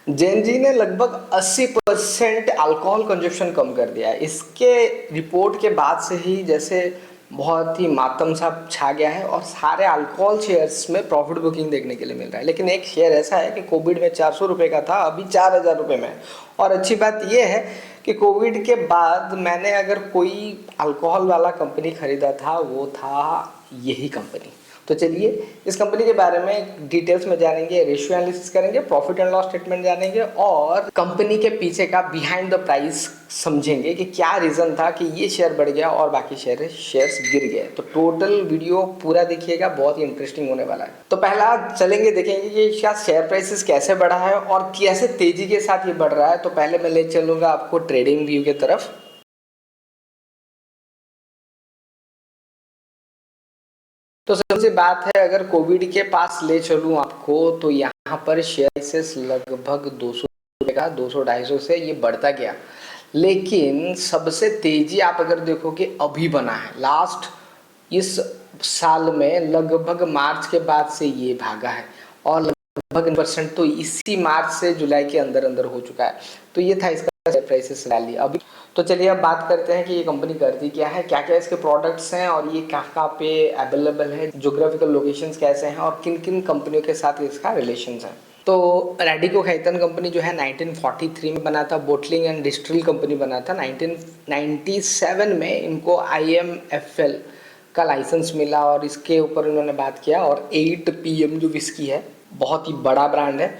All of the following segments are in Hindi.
जेनजी ने लगभग 80% अल्कोहल कंजप्शन कम कर दिया है। इसके रिपोर्ट के बाद से ही जैसे बहुत ही मातम सा छा गया है और सारे अल्कोहल शेयर्स में प्रॉफिट बुकिंग देखने के लिए मिल रहा है। लेकिन एक शेयर ऐसा है कि कोविड में 400 रुपये का था, अभी 4000 रुपये में है। और अच्छी बात यह है कि कोविड के बाद मैंने अगर कोई अल्कोहल वाला कंपनी खरीदा था वो था यही कंपनी। तो चलिए इस कंपनी के बारे में डिटेल्स में जानेंगे, रेशियो एनालिसिस करेंगे, प्रॉफिट एंड लॉस स्टेटमेंट जानेंगे और कंपनी के पीछे का बिहाइंड द प्राइस समझेंगे कि क्या रीज़न था कि ये शेयर बढ़ गया और बाकी शेयर्स गिर गए। तो टोटल वीडियो पूरा देखिएगा, बहुत ही इंटरेस्टिंग होने वाला है। तो पहला चलेंगे, देखेंगे कि इसका शेयर प्राइसेस कैसे बढ़ा है और कैसे तेजी के साथ ये बढ़ रहा है। तो पहले मैं ले चलूँगा आपको ट्रेडिंग व्यू की तरफ। तो सबसे बात है, अगर कोविड के पास ले चलूँ आपको तो यहाँ पर शेयर प्राइसेस लगभग 200 रुपये का 200-250 से ये बढ़ता गया। लेकिन सबसे तेजी आप अगर देखोगे अभी बना है लास्ट इस साल में, लगभग मार्च के बाद से ये भागा है और लगभग % तो इसी मार्च से जुलाई के अंदर अंदर हो चुका है। तो ये था इसका शेयर प्राइसेस रैली अभी। तो चलिए अब बात करते हैं कि ये कंपनी करती क्या है, क्या क्या इसके प्रोडक्ट्स हैं और ये कहाँ पे अवेलेबल है, ज्योग्राफिकल लोकेशंस कैसे हैं और किन किन कंपनियों के साथ इसका रिलेशंस है। तो रैडिको खैतन कंपनी जो है 1943 में बना था, बोटलिंग एंड डिस्टिल कंपनी बना था। 1997 में इनको IMFL का लाइसेंस मिला और इसके ऊपर उन्होंने बात किया और 8 PM जो विस्की है, बहुत ही बड़ा ब्रांड है,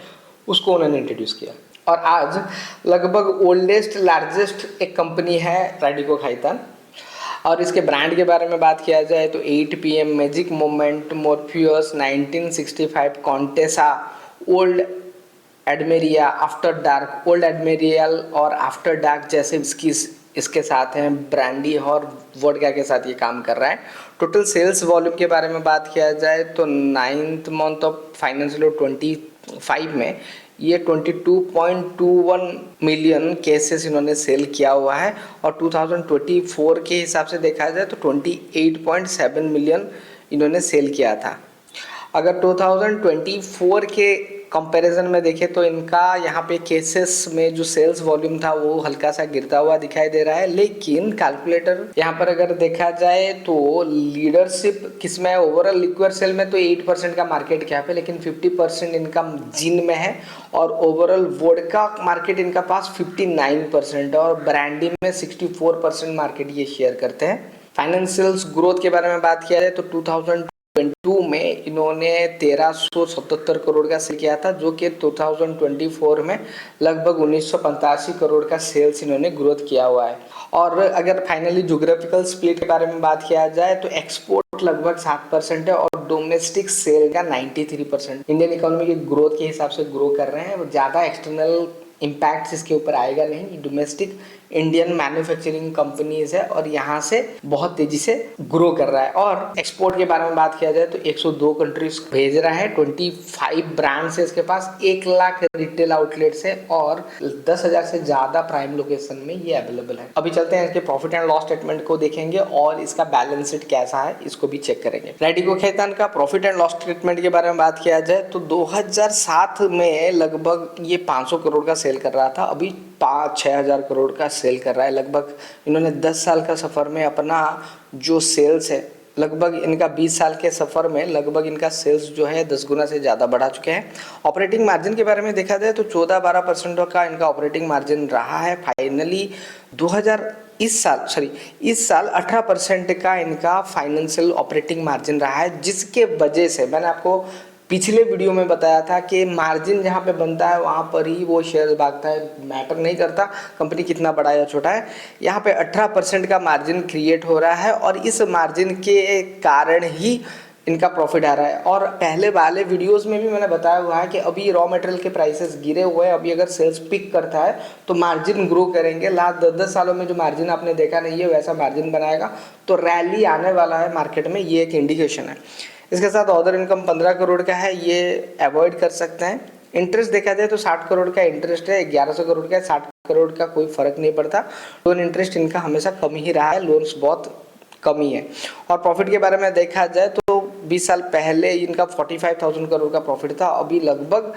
उसको उन्होंने इंट्रोड्यूस किया। और आज लगभग ओल्डेस्ट लार्जेस्ट एक कंपनी है रैडिको खैतान। और इसके ब्रांड के बारे में बात किया जाए तो 8 PM, Magic Moment, Morpheus, 1965, Contessa, Old Admiral, After Dark, Old Admiral और आफ्टर डार्क जैसे विस्की इसके साथ हैं। ब्रांडी और वोडका के साथ ये काम कर रहा है। टोटल सेल्स वॉल्यूम के बारे में बात किया जाए तो 9th month of financial year 25 में ये 22.21 मिलियन केसेस इन्होंने सेल किया हुआ है और 2024 के हिसाब से देखा जाए तो 28.7 मिलियन इन्होंने सेल किया था। अगर 2024 के कंपैरिजन में देखें तो इनका यहाँ पे केसेस में जो सेल्स वॉल्यूम था वो हल्का सा गिरता हुआ दिखाई दे रहा है। लेकिन कैलकुलेटर यहाँ पर अगर देखा जाए तो लीडरशिप किसमें है, ओवरऑल लिक्विड सेल में तो 8% का मार्केट कैप है, लेकिन 50% इनका जिन में है और ओवरऑल वोडका मार्केट इनका पास 59% है और ब्रांडी में 64% मार्केट ये शेयर करते हैं। फाइनेंशियल्स ग्रोथ के बारे में बात किया जाए तो 2022 में इन्होंने 1377 करोड़ का सेल किया था, जो कि 2024 में लगभग 1985 करोड़ का सेल्स इन्होंने ग्रोथ किया हुआ है। और अगर फाइनली ज्योग्राफिकल स्प्लिट के बारे में बात किया जाए तो एक्सपोर्ट लगभग 7% है और डोमेस्टिक सेल का 93%। इंडियन इकोनॉमी की ग्रोथ के हिसाब से ग्रो कर रहे हैं, ज़्यादा एक्सटर्नल इम्पैक्ट इसके ऊपर आएगा नहीं। डोमेस्टिक इंडियन मैन्युफैक्चरिंग कंपनीज है और यहाँ से बहुत तेजी से ग्रो कर रहा है। और एक्सपोर्ट के बारे में बात किया जाए तो 102 कंट्रीज भेज रहा है, 25 ब्रांड्स है इसके पास, 1 लाख रिटेल आउटलेट्स है और 10,000 से ज़्यादा प्राइम लोकेशन में ये अवेलेबल है। अभी चलते हैं इसके प्रॉफिट एंड लॉस स्टेटमेंट को देखेंगे और इसका बैलेंस शीट कैसा है इसको भी चेक करेंगे। रैडिको खैतान का प्रॉफिट एंड लॉस स्टेटमेंट के बारे में बात किया जाए तो 2007 में लगभग ये 500 करोड़ का सेल कर रहा था, अभी 5-6 हज़ार करोड़ का सेल कर रहा है। लगभग इन्होंने 10 साल का सफ़र में अपना जो सेल्स है, लगभग इनका 20 साल के सफ़र में लगभग इनका सेल्स जो है 10 गुना से ज़्यादा बढ़ा चुके हैं। ऑपरेटिंग मार्जिन के बारे में देखा जाए तो 14-12% का इनका ऑपरेटिंग मार्जिन रहा है। फाइनली इस साल 18% का इनका फाइनेंशियल ऑपरेटिंग मार्जिन रहा है, जिसके वजह से मैंने आपको पिछले वीडियो में बताया था कि मार्जिन जहाँ पे बनता है वहाँ पर ही वो शेयर भागता है, मैटर नहीं करता कंपनी कितना बड़ा या छोटा है। यहाँ पे 18% का मार्जिन क्रिएट हो रहा है और इस मार्जिन के कारण ही इनका प्रॉफिट आ रहा है। और पहले वाले वीडियोस में भी मैंने बताया हुआ है कि अभी रॉ मटेरियल के प्राइसेस गिरे हुए हैं, अभी अगर सेल्स पिक करता है तो मार्जिन ग्रो करेंगे। लास्ट 10 सालों में जो मार्जिन आपने देखा नहीं है वैसा मार्जिन बनाएगा, तो रैली आने वाला है मार्केट में, ये एक इंडिकेशन है। इसके साथ अदर इनकम 15 करोड़ का है, ये अवॉइड कर सकते हैं। इंटरेस्ट देखा जाए तो 60 करोड़ का इंटरेस्ट है, 1100 करोड़ का है, 60 करोड़ का कोई फर्क नहीं पड़ता। लोन इंटरेस्ट इनका हमेशा कम ही रहा है, लोन्स बहुत कम ही है। और प्रॉफिट के बारे में देखा जाए तो 20 साल पहले इनका 45,000 करोड़ का प्रॉफिट था, अभी लगभग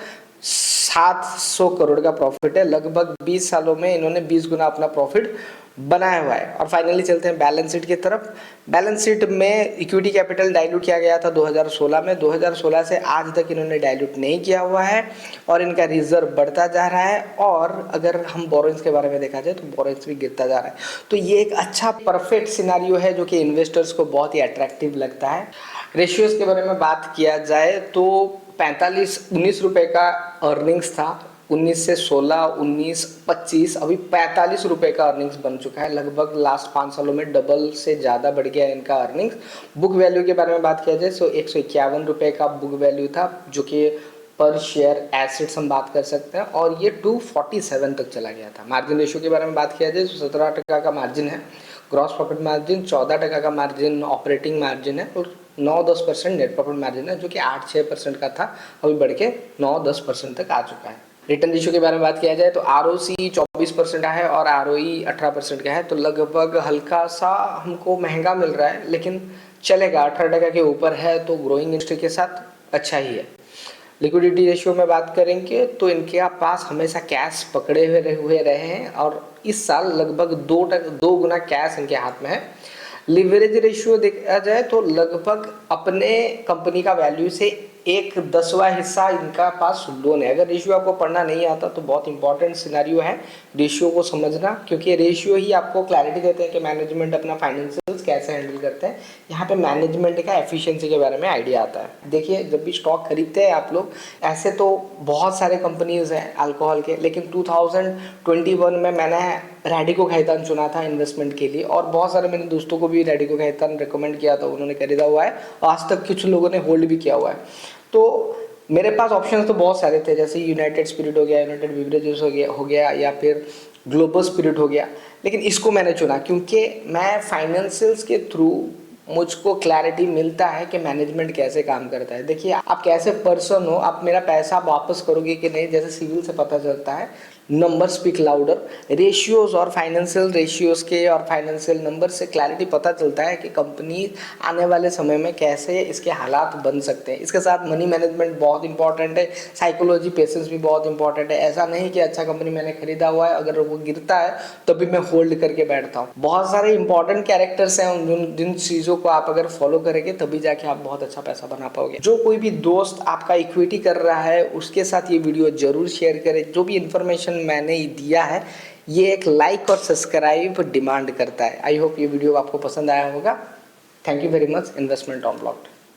700 करोड़ का प्रॉफिट है। लगभग 20 सालों में इन्होंने 20 गुना अपना प्रॉफिट बनाया हुआ है। और फाइनली चलते हैं बैलेंस शीट की तरफ। बैलेंस शीट में इक्विटी कैपिटल डाइल्यूट किया गया था 2016 में। 2016 से आज तक इन्होंने डाइल्यूट नहीं किया हुआ है और इनका रिजर्व बढ़ता जा रहा है। और अगर हम बोरोइंग्स के बारे में देखा जाए तो बोरोइंग्स भी गिरता जा रहा है। तो ये एक अच्छा परफेक्ट सिनारियो है जो कि इन्वेस्टर्स को बहुत ही अट्रैक्टिव लगता है। रेशियोज के बारे में बात किया जाए तो 19 रुपए का अर्निंग्स था। 19 से 16, 19, 25, अभी 45 रुपए का अर्निंग्स बन चुका है। लगभग लास्ट 5 सालों में डबल से ज़्यादा बढ़ गया है इनका अर्निंग्स। बुक वैल्यू के बारे में बात किया जाए तो 151 रुपए का बुक वैल्यू था, जो कि पर शेयर एसेट्स हम बात कर सकते हैं, और ये 247 तक चला गया था। मार्जिन रेशियो के बारे में बात किया जाए तो 17% का मार्जिन है। ग्रॉस प्रॉफिट मार्जिन 14% का मार्जिन ऑपरेटिंग मार्जिन है और 9-10% नेट प्रॉफिट मार्जिन है, जो कि 8-6% का था, अभी बढ़ के 9-10% तक आ चुका है। रिटर्न रेशियो के बारे में बात किया जाए तो आरओसी 24% का है और आरओई 18% का है। तो लगभग हल्का सा हमको महंगा मिल रहा है, लेकिन चलेगा। 18% के ऊपर है तो ग्रोइंग इंडस्ट्री के साथ अच्छा ही है। लिक्विडिटी रेशियो में बात करेंगे तो इनके पास हमेशा कैश पकड़े हुए रहे हैं और इस साल लगभग 2 गुना कैश इनके हाथ में है। लिवरेज रेशियो देखा जाए तो लगभग अपने कंपनी का वैल्यू से 1/10वां हिस्सा इनका पास लोन है। अगर रेशियो आपको पढ़ना नहीं आता तो बहुत इंपॉर्टेंट सिनेरियो है रेशियो को समझना, क्योंकि रेशियो ही आपको क्लैरिटी देते हैं कि मैनेजमेंट अपना फाइनेंशियल्स कैसे हैंडल करते हैं। यहाँ पे मैनेजमेंट का एफिशिएंसी के बारे में आइडिया आता है। देखिए, जब भी स्टॉक खरीदते हैं आप लोग, ऐसे तो बहुत सारे कंपनीज हैं अल्कोहल के, लेकिन 2021 में मैंने रैडिको खैतान चुना था इन्वेस्टमेंट के लिए, और बहुत सारे मेरे दोस्तों को भी रैडिको खैतान रिकमेंड किया था, उन्होंने खरीदा हुआ है। आज तक कुछ लोगों ने होल्ड भी किया हुआ है। तो मेरे पास ऑप्शंस तो बहुत सारे थे, जैसे यूनाइटेड स्पिरिट हो गया, यूनाइटेड बिवरेजेस हो गया या फिर ग्लोबल स्पिरिट हो गया, लेकिन इसको मैंने चुना क्योंकि मैं फाइनेंशियल्स के थ्रू मुझको क्लैरिटी मिलता है कि मैनेजमेंट कैसे काम करता है। देखिए, आप कैसे पर्सन हो, आप मेरा पैसा वापस करोगे कि नहीं, जैसे सिविल से पता चलता है। Number speak louder. रेशियोज और फाइनेंशियल रेशियोज के और फाइनेंशियल नंबर से क्लैरिटी पता चलता है कि कंपनी आने वाले समय में कैसे इसके हालात बन सकते हैं। इसके साथ मनी मैनेजमेंट बहुत इंपॉर्टेंट है, साइकोलॉजी, पेशेंस भी बहुत इंपॉर्टेंट है। ऐसा नहीं कि अच्छा कंपनी मैंने खरीदा हुआ है, अगर वो गिरता है तभी मैं होल्ड करके बैठता हूँ। बहुत सारे इंपॉर्टेंट कैरेक्टर्स हैं, जिन चीज़ों को आप अगर फॉलो करेंगे तभी जाके आप बहुत अच्छा पैसा बना पाओगे। जो कोई भी दोस्त आपका इक्विटी कर रहा है उसके साथ ये वीडियो जरूर शेयर करें। जो भी इन्फॉर्मेशन मैंने दिया है ये एक लाइक और सब्सक्राइब डिमांड करता है। आई होप ये वीडियो आपको पसंद आया होगा। Thank you very much. Investment on blocked.